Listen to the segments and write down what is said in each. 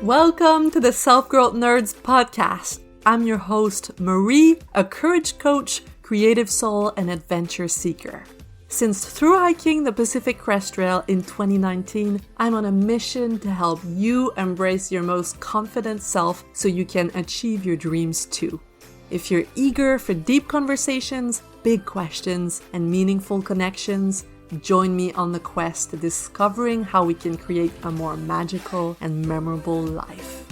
Welcome to the Self-Growth Nerds podcast. I'm your host, Marie, a courage coach, creative soul, and adventure seeker. Since through hiking the Pacific Crest Trail in 2019, I'm on a mission to help you embrace your most confident self so you can achieve your dreams too. If you're eager for deep conversations, big questions, and meaningful connections, join me on the quest to discovering how we can create a more magical and memorable life.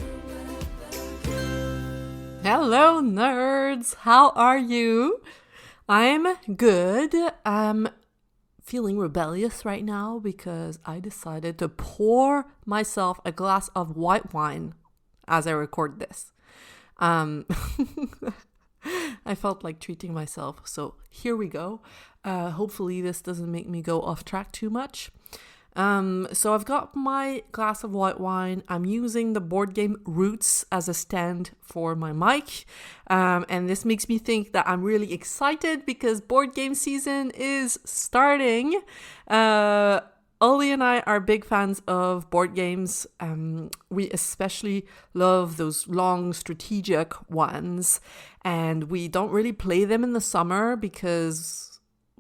Hello, nerds! How are you? I'm good. I'm feeling rebellious right now because I decided to pour myself a glass of white wine as I record this. I felt like treating myself, so here we go. Hopefully this doesn't make me go off track too much. So I've got my glass of white wine. I'm using the board game Roots as a stand for my mic. And this makes me think that I'm really excited because board game season is starting. Ollie and I are big fans of board games. We especially love those long strategic ones. And we don't really play them in the summer because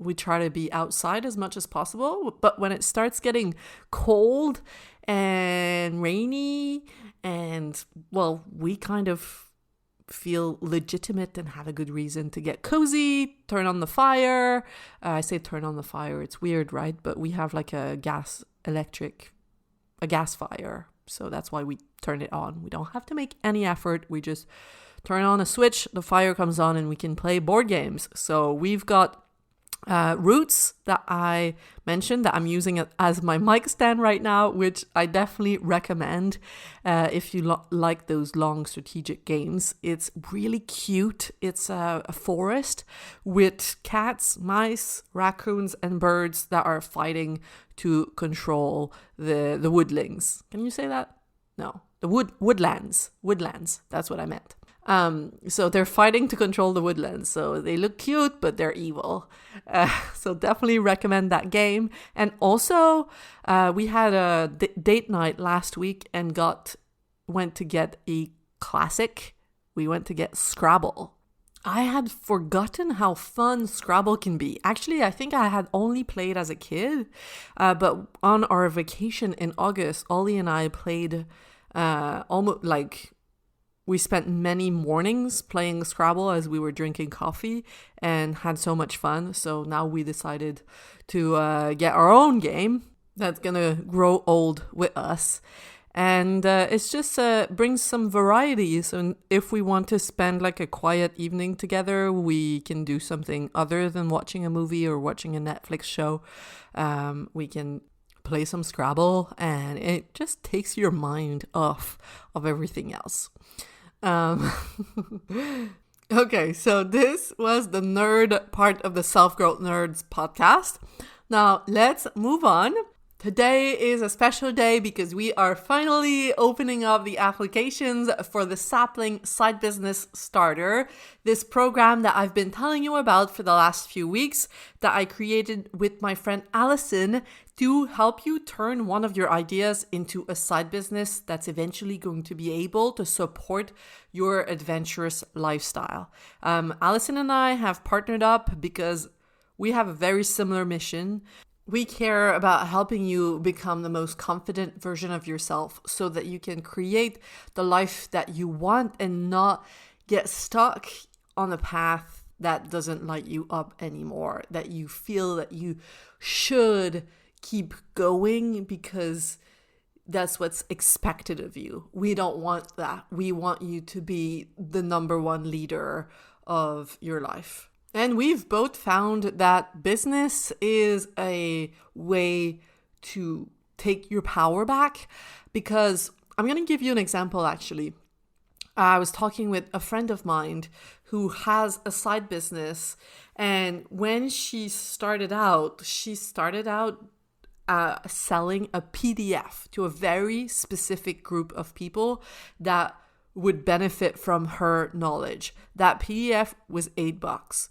we try to be outside as much as possible. But when it starts getting cold and rainy and, well, we kind of feel legitimate and have a good reason to get cozy, turn on the fire. I say turn on the fire, it's weird, right? But we have like a gas fire. So that's why we turn it on. We don't have to make any effort. We just turn on a switch, the fire comes on, and we can play board games. So we've got Roots that I mentioned that I'm using as my mic stand right now, which I definitely recommend if you like those long strategic games. It's really cute. It's a forest with cats, mice, raccoons, and birds that are fighting to control the woodlings. Can you say that? No, the woodlands. That's what I meant. So they're fighting to control the woodlands. So they look cute, but they're evil. So definitely recommend that game. And also, we had a date night last week and went to get a classic. We went to get Scrabble. I had forgotten how fun Scrabble can be. Actually, I think I had only played as a kid. But on our vacation in August, Ollie and I played almost like... We spent many mornings playing Scrabble as we were drinking coffee and had so much fun. So now we decided to get our own game that's going to grow old with us. And it's just brings some variety. So if we want to spend like a quiet evening together, we can do something other than watching a movie or watching a Netflix show. We can play some Scrabble and it just takes your mind off of everything else. Okay, so this was the nerd part of the Self-Growth Nerds podcast. Now let's move on. Today is a special day because we are finally opening up the applications for the Sapling Side Business Starter, this program that I've been telling you about for the last few weeks that I created with my friend Allison to help you turn one of your ideas into a side business that's eventually going to be able to support your adventurous lifestyle. Allison and I have partnered up because we have a very similar mission. We care about helping you become the most confident version of yourself so that you can create the life that you want and not get stuck on a path that doesn't light you up anymore, that you feel that you should keep going because that's what's expected of you. We don't want that. We want you to be the number one leader of your life. And we've both found that business is a way to take your power back because I'm going to give you an example actually. I was talking with a friend of mine who has a side business, and when she started out selling a PDF to a very specific group of people that would benefit from her knowledge. That PDF was $8.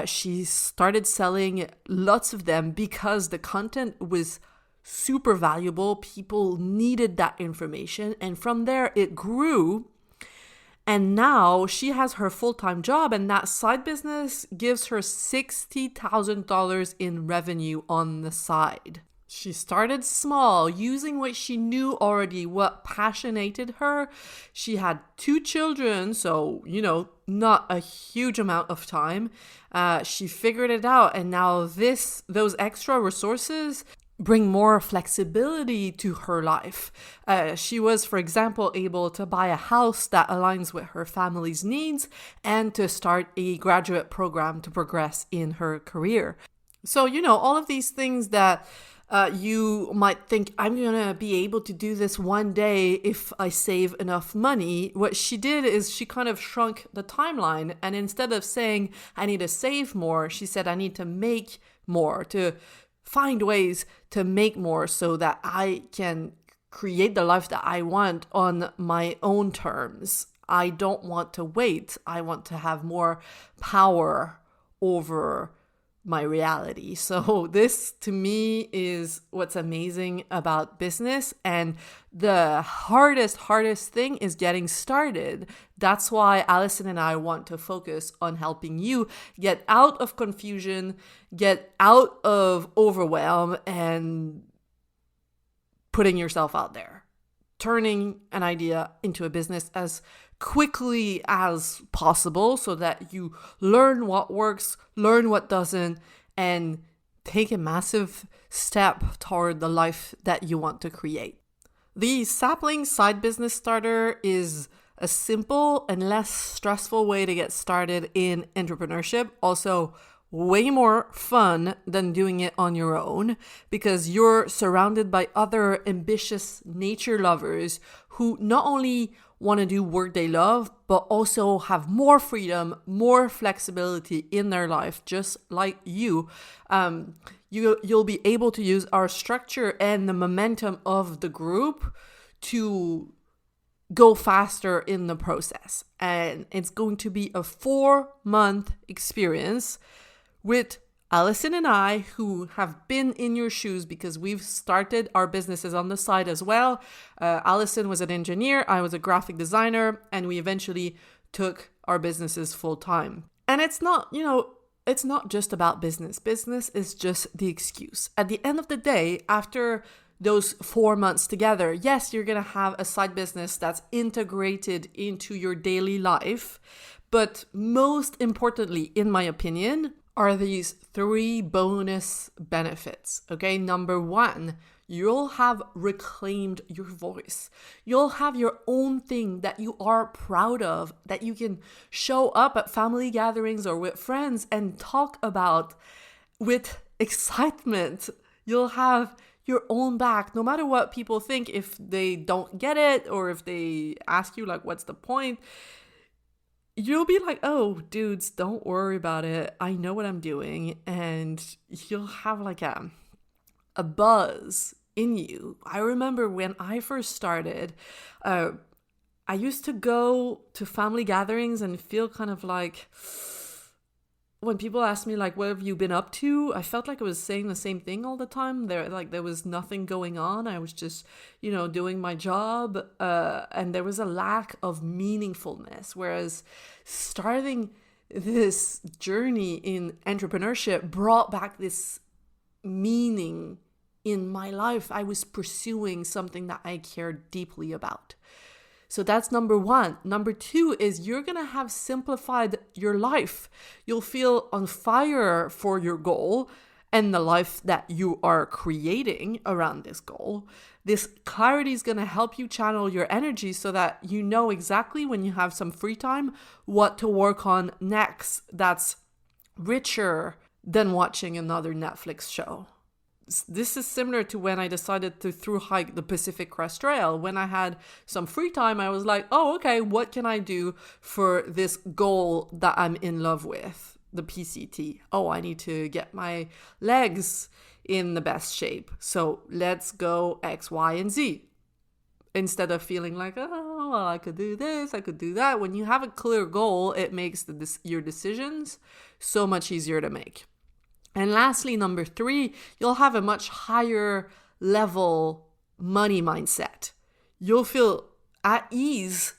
She started selling lots of them because the content was super valuable. People needed that information. And from there, it grew. And now she has her full-time job, and that side business gives her $60,000 in revenue on the side. She started small, using what she knew already, what passionated her. She had 2 children, so, not a huge amount of time. She figured it out, and now those extra resources bring more flexibility to her life. She was, for example, able to buy a house that aligns with her family's needs and to start a graduate program to progress in her career. So, all of these things that you might think, I'm going to be able to do this one day if I save enough money. What she did is she kind of shrunk the timeline. And instead of saying, I need to save more, she said, I need to make more, to find ways to make more so that I can create the life that I want on my own terms. I don't want to wait. I want to have more power over my reality. So this to me is what's amazing about business, and the hardest thing is getting started. That's why Allison and I want to focus on helping you get out of confusion, get out of overwhelm, and putting yourself out there, turning an idea into a business as quickly as possible so that you learn what works, learn what doesn't, and take a massive step toward the life that you want to create. The Sapling Side Business Starter is a simple and less stressful way to get started in entrepreneurship. Also, way more fun than doing it on your own, because you're surrounded by other ambitious nature lovers who not only want to do work they love, but also have more freedom, more flexibility in their life, just like you. You'll be able to use our structure and the momentum of the group to go faster in the process. And it's going to be a 4-month experience with Allison and I, who have been in your shoes because we've started our businesses on the side as well. Allison was an engineer, I was a graphic designer, and we eventually took our businesses full time. And it's not just about business. Business is just the excuse. At the end of the day, after those 4 months together, yes, you're going to have a side business that's integrated into your daily life. But most importantly, in my opinion, are these 3 bonus benefits. Okay, number 1, you'll have reclaimed your voice. You'll have your own thing that you are proud of, that you can show up at family gatherings or with friends and talk about with excitement. You'll have your own back, no matter what people think. If they don't get it, or if they ask you like, what's the point? You'll be like, oh, dudes, don't worry about it. I know what I'm doing. And you'll have like a buzz in you. I remember when I first started, I used to go to family gatherings and feel kind of like, when people asked me like, what have you been up to? I felt like I was saying the same thing all the time. There was nothing going on. I was just, doing my job. And there was a lack of meaningfulness. Whereas starting this journey in entrepreneurship brought back this meaning in my life. I was pursuing something that I cared deeply about. So that's number 1. Number 2 is you're going to have simplified your life. You'll feel on fire for your goal and the life that you are creating around this goal. This clarity is going to help you channel your energy so that you know exactly when you have some free time what to work on next. That's richer than watching another Netflix show. This is similar to when I decided to through hike the Pacific Crest Trail. When I had some free time, I was like, oh, okay, what can I do for this goal that I'm in love with? The PCT. Oh, I need to get my legs in the best shape. So let's go X, Y, and Z. Instead of feeling like, oh, well, I could do this, I could do that. When you have a clear goal, it makes your decisions so much easier to make. And lastly, number 3, you'll have a much higher level money mindset. You'll feel at ease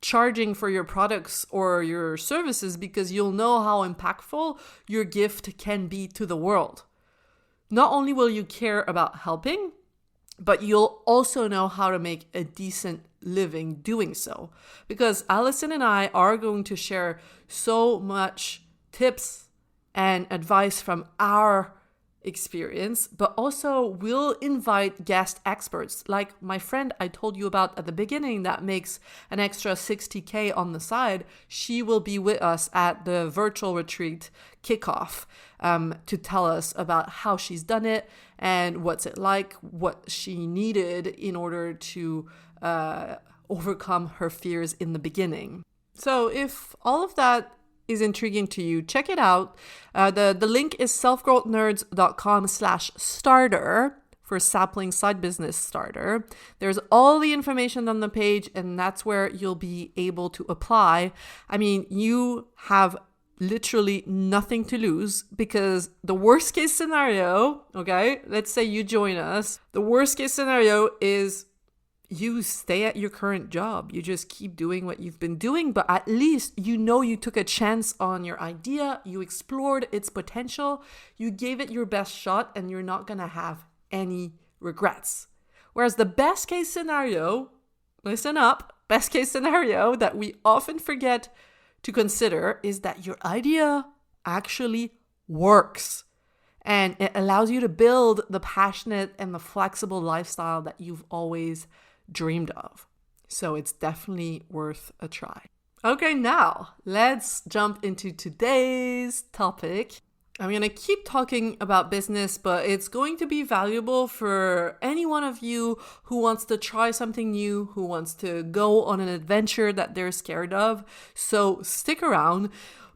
charging for your products or your services because you'll know how impactful your gift can be to the world. Not only will you care about helping, but you'll also know how to make a decent living doing so. Because Allison and I are going to share so much tips and advice from our experience, but also we'll invite guest experts like my friend I told you about at the beginning that makes an extra 60K on the side. She will be with us at the virtual retreat kickoff to tell us about how she's done it and what's it like, what she needed in order to overcome her fears in the beginning. So if all of that is intriguing to you, check it out. The link is selfgrowthnerds.com/starter for Sapling Side Business Starter. There's all the information on the page, and that's where you'll be able to apply. I mean, you have literally nothing to lose because the worst case scenario, okay, let's say you join us. The worst case scenario is you stay at your current job. You just keep doing what you've been doing, but at least you know you took a chance on your idea, you explored its potential, you gave it your best shot, and you're not gonna have any regrets. Whereas the best case scenario, listen up, best case scenario that we often forget to consider is that your idea actually works. And it allows you to build the passionate and the flexible lifestyle that you've always dreamed of. So it's definitely worth a try. Okay, now let's jump into today's topic. I'm going to keep talking about business, but it's going to be valuable for any one of you who wants to try something new, who wants to go on an adventure that they're scared of. So stick around.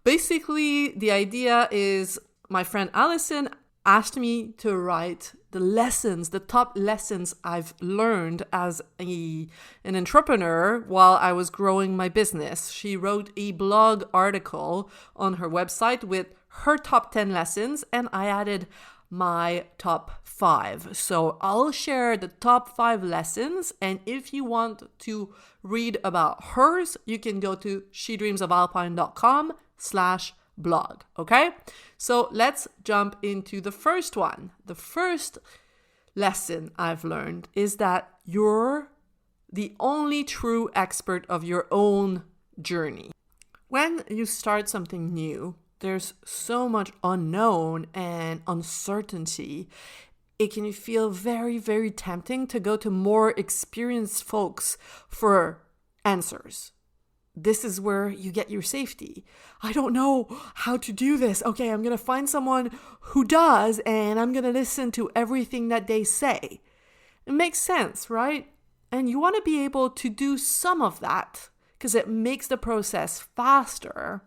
Basically, the idea is my friend Allison asked me to write the top lessons I've learned as an entrepreneur while I was growing my business. She wrote a blog article on her website with her top 10 lessons, and I added my top 5. So I'll share the top 5 lessons, and if you want to read about hers, you can go to shedreamsofalpine.com/blog. Okay? So let's jump into the first one. The first lesson I've learned is that you're the only true expert of your own journey. When you start something new, there's so much unknown and uncertainty. It can feel very, very tempting to go to more experienced folks for answers. This is where you get your safety. I don't know how to do this. Okay, I'm going to find someone who does, and I'm going to listen to everything that they say. It makes sense, right? And you want to be able to do some of that because it makes the process faster.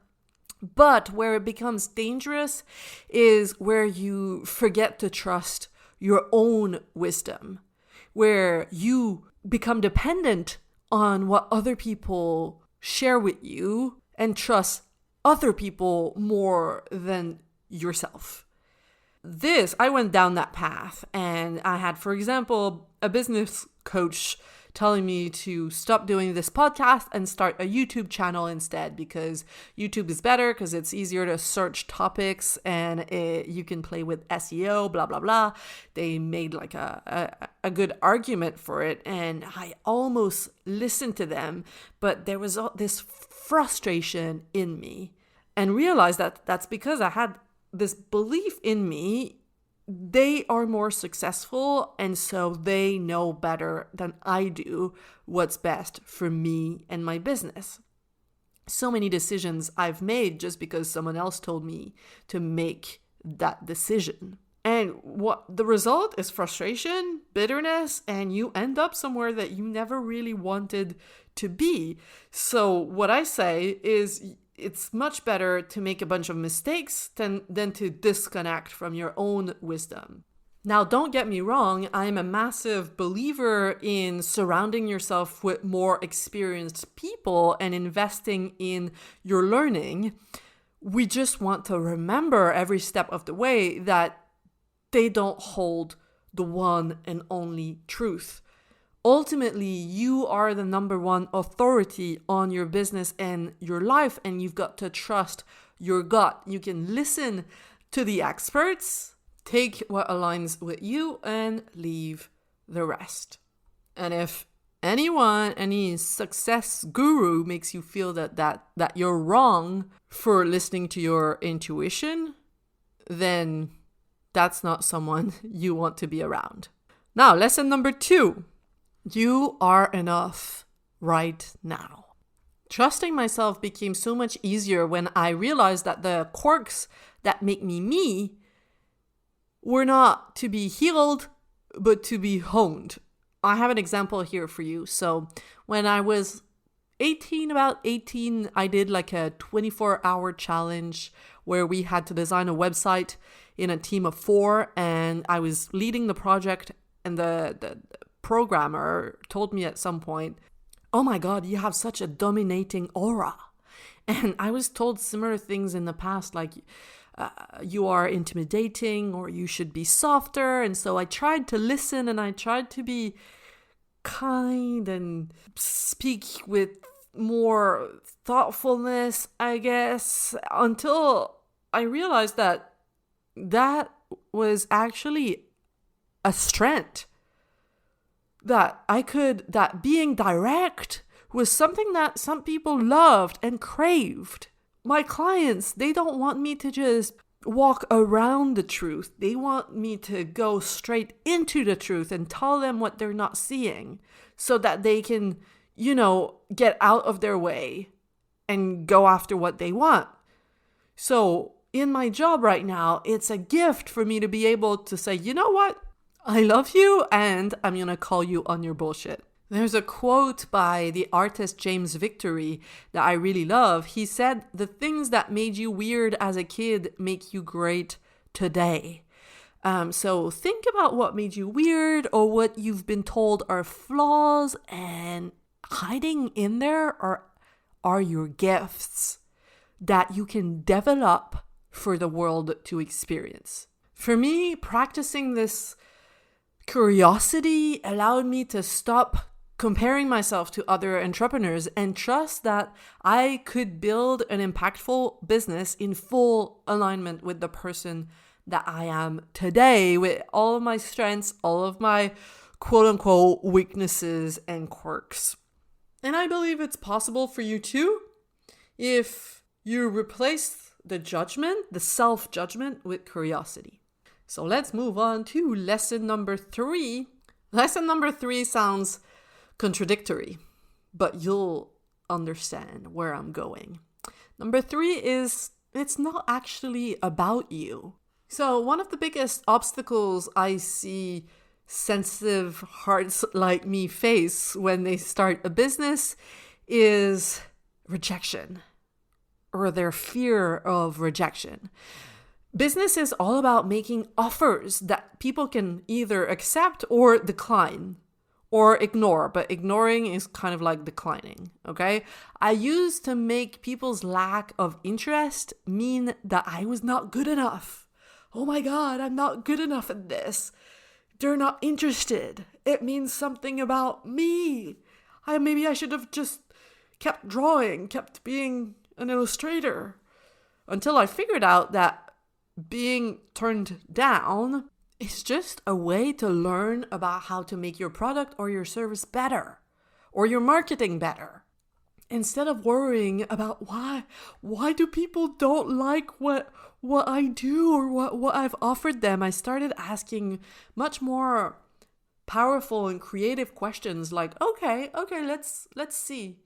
But where it becomes dangerous is where you forget to trust your own wisdom, where you become dependent on what other people share with you and trust other people more than yourself. I went down that path, and I had, for example, a business coach telling me to stop doing this podcast and start a YouTube channel instead, because YouTube is better because it's easier to search topics and you can play with SEO, blah, blah, blah. They made like a good argument for it, and I almost listened to them, but there was this frustration in me, and realized that that's because I had this belief in me. They are more successful, and so they know better than I do what's best for me and my business. So many decisions I've made just because someone else told me to make that decision. And what the result is frustration, bitterness, and you end up somewhere that you never really wanted to be. So what I say is, it's much better to make a bunch of mistakes than to disconnect from your own wisdom. Now, don't get me wrong, I'm a massive believer in surrounding yourself with more experienced people and investing in your learning. We just want to remember every step of the way that they don't hold the one and only truth. Ultimately, you are the number one authority on your business and your life, and you've got to trust your gut. You can listen to the experts, take what aligns with you, and leave the rest. And if any success guru makes you feel that you're wrong for listening to your intuition, then that's not someone you want to be around. Now, lesson number 2. You are enough right now. Trusting myself became so much easier when I realized that the quirks that make me me were not to be healed, but to be honed. I have an example here for you. So when I was about 18, I did like a 24-hour challenge where we had to design a website in a team of 4, and I was leading the project, and the programmer told me at some point, "Oh my God, you have such a dominating aura." And I was told similar things in the past, like you are intimidating, or you should be softer. And so I tried to listen, and I tried to be kind and speak with more thoughtfulness, I guess, until I realized that was actually a strength. That being direct was something that some people loved and craved. My clients, they don't want me to just walk around the truth. They want me to go straight into the truth and tell them what they're not seeing so that they can, get out of their way and go after what they want. So in my job right now, it's a gift for me to be able to say, you know what? I love you, and I'm going to call you on your bullshit. There's a quote by the artist James Victory that I really love. He said, "The things that made you weird as a kid make you great today." So think about what made you weird or what you've been told are flaws, and hiding in there are your gifts that you can develop for the world to experience. For me, practicing this curiosity allowed me to stop comparing myself to other entrepreneurs and trust that I could build an impactful business in full alignment with the person that I am today, with all of my strengths, all of my quote unquote weaknesses and quirks. And I believe it's possible for you too, if you replace the self-judgment with curiosity. So let's move on to lesson number 3. Lesson number 3 sounds contradictory, but you'll understand where I'm going. Number 3 is, it's not actually about you. So one of the biggest obstacles I see sensitive hearts like me face when they start a business is rejection, or their fear of rejection. Business is all about making offers that people can either accept or decline or ignore, but ignoring is kind of like declining, okay? I used to make people's lack of interest mean that I was not good enough. Oh my God, I'm not good enough at this. They're not interested. It means something about me. Maybe I should have just kept drawing, kept being an illustrator, until I figured out that being turned down is just a way to learn about how to make your product or your service better, or your marketing better. Instead of worrying about why do people don't like what I do or what I've offered them, I started asking much more powerful and creative questions like, okay, let's see.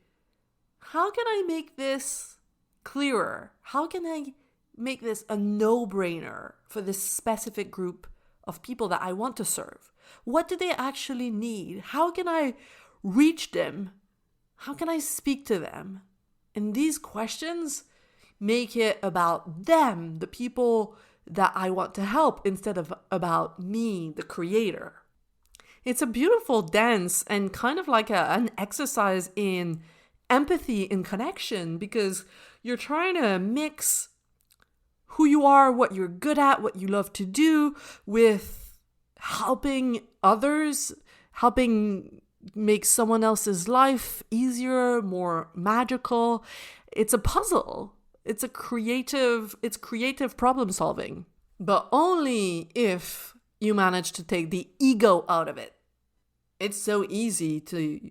How can I make this clearer? How can I make this a no-brainer for this specific group of people that I want to serve? What do they actually need? How can I reach them? How can I speak to them? And these questions make it about them, the people that I want to help, instead of about me, the creator. It's a beautiful dance and kind of like an exercise in empathy and connection, because you're trying to mix who you are, what you're good at, what you love to do, with helping others, helping make someone else's life easier, more magical. It's a puzzle. It's creative problem solving, but only if you manage to take the ego out of it. It's so easy to,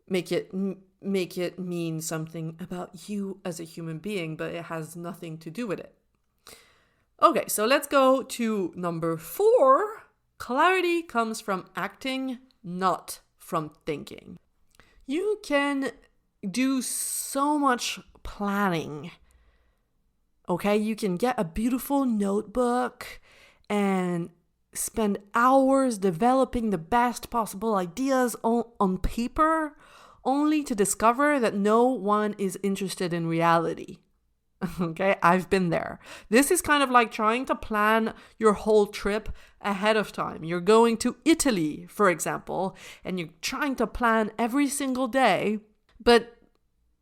make it mean something about you as a human being, but it has nothing to do with it. Okay, so let's go to number 4. Clarity comes from acting, not from thinking. You can do so much planning. Okay, you can get a beautiful notebook and spend hours developing the best possible ideas on paper, only to discover that no one is interested in reality. Okay, I've been there. This is kind of like trying to plan your whole trip ahead of time. You're going to Italy, for example, and you're trying to plan every single day, but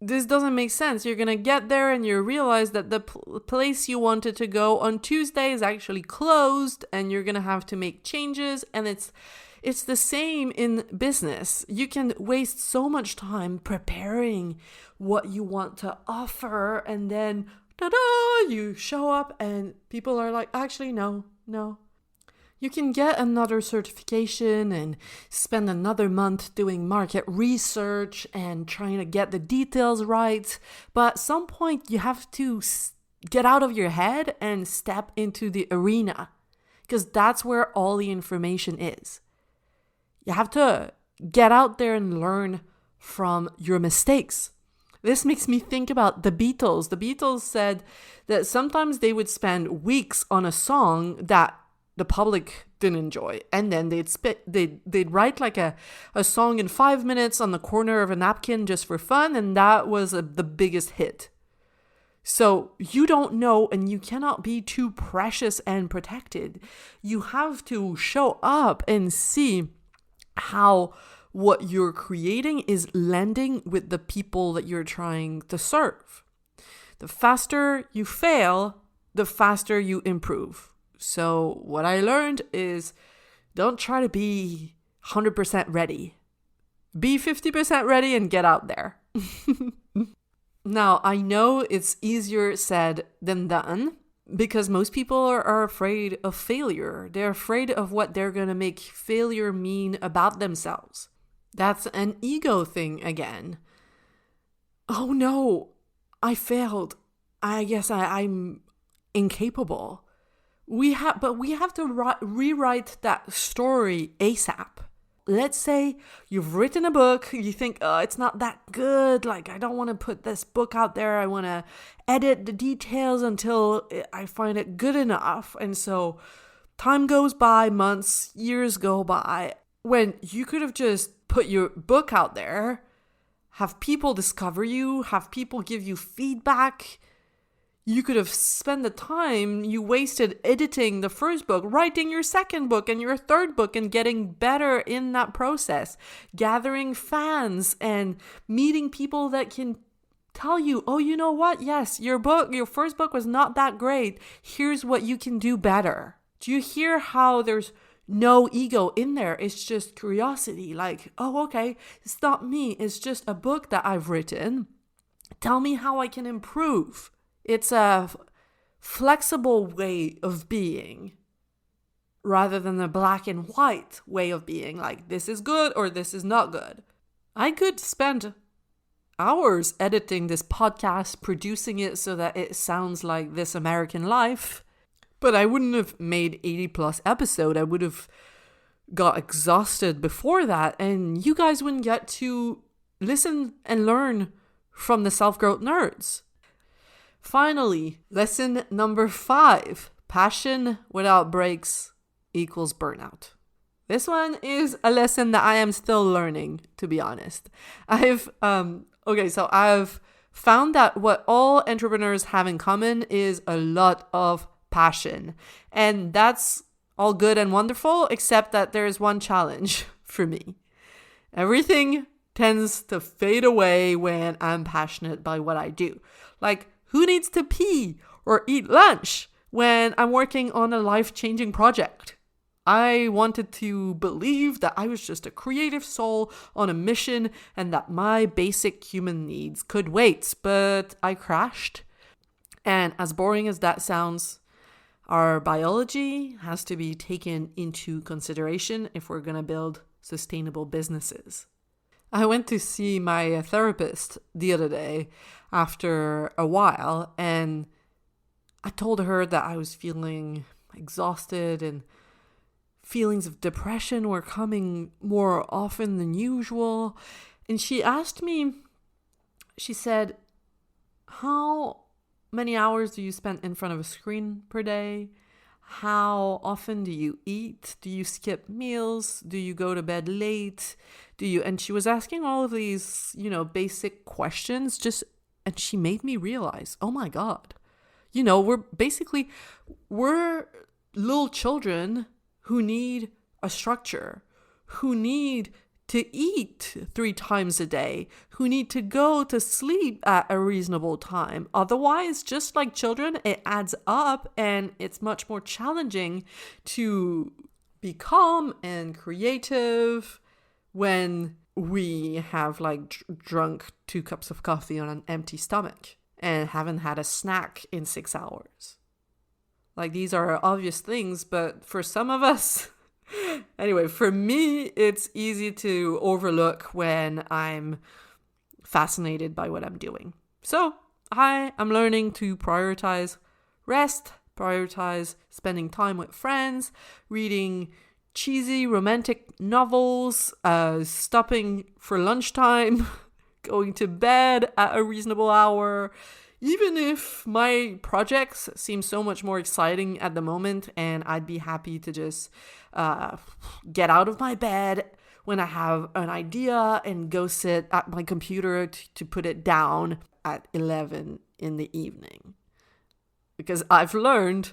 this doesn't make sense. You're going to get there and you realize that the place you wanted to go on Tuesday is actually closed, and you're going to have to make changes. And it's the same in business. You can waste so much time preparing what you want to offer, and then ta-da, you show up and people are like, actually, no. You can get another certification and spend another month doing market research and trying to get the details right. But at some point, you have to get out of your head and step into the arena, because that's where all the information is. You have to get out there and learn from your mistakes. This makes me think about the Beatles. The Beatles said that sometimes they would spend weeks on a song that the public didn't enjoy, and then they'd write like a song in 5 minutes on the corner of a napkin just for fun, and that was the biggest hit. So you don't know, and you cannot be too precious and protected. You have to show up and see how what you're creating is landing with the people that you're trying to serve. The faster you fail, the faster you improve. So what I learned is, don't try to be 100% ready. Be 50% ready and get out there. Now, I know it's easier said than done, because most people are afraid of failure. They're afraid of what they're going to make failure mean about themselves. That's an ego thing again. Oh no, I failed. I guess I'm incapable. We have to rewrite that story ASAP. Let's say you've written a book, you think, oh, it's not that good. Like, I don't want to put this book out there. I want to edit the details until I find it good enough. And so time goes by, months, years go by, when you could have just put your book out there, have people discover you, have people give you feedback. You could have spent the time you wasted editing the first book, writing your second book and your third book, and getting better in that process, gathering fans and meeting people that can tell you, oh, you know what? Yes, your first book was not that great. Here's what you can do better. Do you hear how there's no ego in there? It's just curiosity. Like, oh, okay, it's not me. It's just a book that I've written. Tell me how I can improve. It's a flexible way of being rather than a black and white way of being, like this is good or this is not good. I could spend hours editing this podcast, producing it so that it sounds like This American Life, but I wouldn't have made 80 plus episodes. I would have got exhausted before that, and you guys wouldn't get to listen and learn from the self-growth nerds. Finally, lesson number 5, passion without breaks equals burnout. This one is a lesson that I am still learning, to be honest. I've found that what all entrepreneurs have in common is a lot of passion. And that's all good and wonderful, except that there's one challenge for me. Everything tends to fade away when I'm passionate by what I do. Like, who needs to pee or eat lunch when I'm working on a life-changing project? I wanted to believe that I was just a creative soul on a mission and that my basic human needs could wait, but I crashed. And as boring as that sounds, our biology has to be taken into consideration if we're going to build sustainable businesses. I went to see my therapist the other day after a while, and I told her that I was feeling exhausted and feelings of depression were coming more often than usual. And she asked me, she said, how many hours do you spend in front of a screen per day? How often do you eat? Do you skip meals? Do you go to bed late? And she was asking all of these, basic questions and she made me realize, oh my God, we're little children who need a structure, who need to eat 3 times a day, who need to go to sleep at a reasonable time. Otherwise, just like children, it adds up and it's much more challenging to be calm and creative when we have drunk 2 cups of coffee on an empty stomach and haven't had a snack in 6 hours. These are obvious things, but for some of us, anyway, for me, it's easy to overlook when I'm fascinated by what I'm doing. So I am learning to prioritize rest, prioritize spending time with friends, reading cheesy romantic novels, stopping for lunchtime, going to bed at a reasonable hour. Even if my projects seem so much more exciting at the moment and I'd be happy to just get out of my bed when I have an idea and go sit at my computer to put it down at 11 in the evening. Because I've learned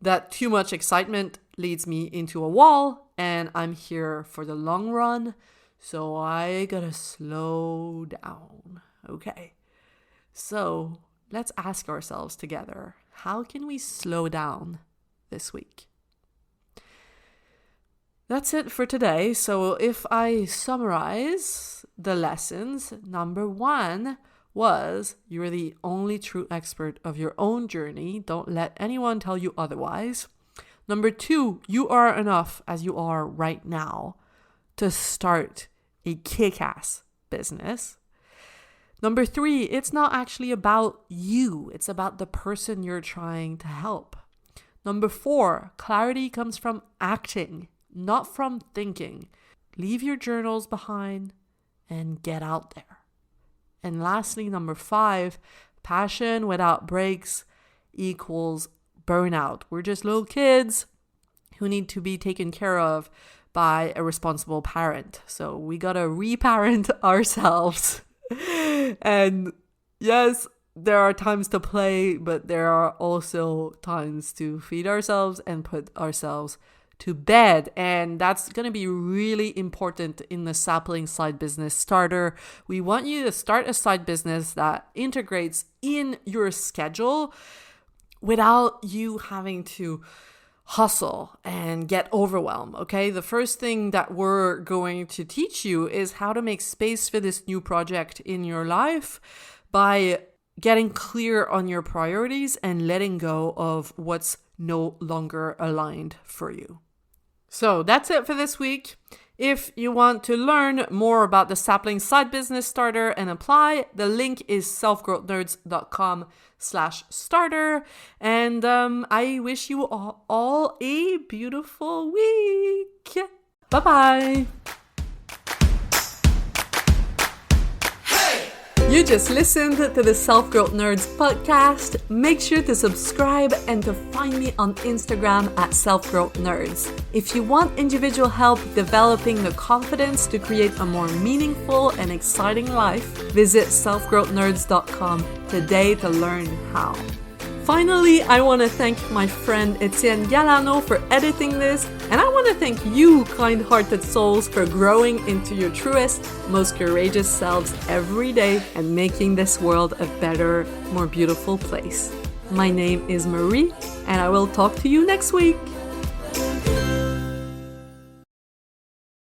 that too much excitement leads me into a wall and I'm here for the long run. So I gotta slow down. Okay. So let's ask ourselves together, how can we slow down this week? That's it for today. So if I summarize the lessons, number 1 was you're the only true expert of your own journey. Don't let anyone tell you otherwise. Number 2, you are enough as you are right now to start a kick-ass business. Number 3, it's not actually about you. It's about the person you're trying to help. Number 4, clarity comes from acting, not from thinking. Leave your journals behind and get out there. And lastly, number 5, passion without breaks equals burnout. We're just little kids who need to be taken care of by a responsible parent. So we gotta reparent ourselves. And yes, there are times to play, but there are also times to feed ourselves and put ourselves to bed. And that's going to be really important in the Sapling Side Business Starter. We want you to start a side business that integrates in your schedule without you having to hustle and get overwhelmed, okay? The first thing that we're going to teach you is how to make space for this new project in your life by getting clear on your priorities and letting go of what's no longer aligned for you. So that's it for this week. If you want to learn more about the Sapling Side Business Starter and apply, the link is selfgrowthnerds.com/starter. And I wish you all a beautiful week. Bye-bye. You just listened to the Self-Growth Nerds podcast. Make sure to subscribe and to find me on Instagram at Self-Growth Nerds. If you want individual help developing the confidence to create a more meaningful and exciting life, visit selfgrowthnerds.com today to learn how. Finally, I want to thank my friend Etienne Galano for editing this, and I want to thank you, kind-hearted souls, for growing into your truest, most courageous selves every day and making this world a better, more beautiful place. My name is Marie, and I will talk to you next week.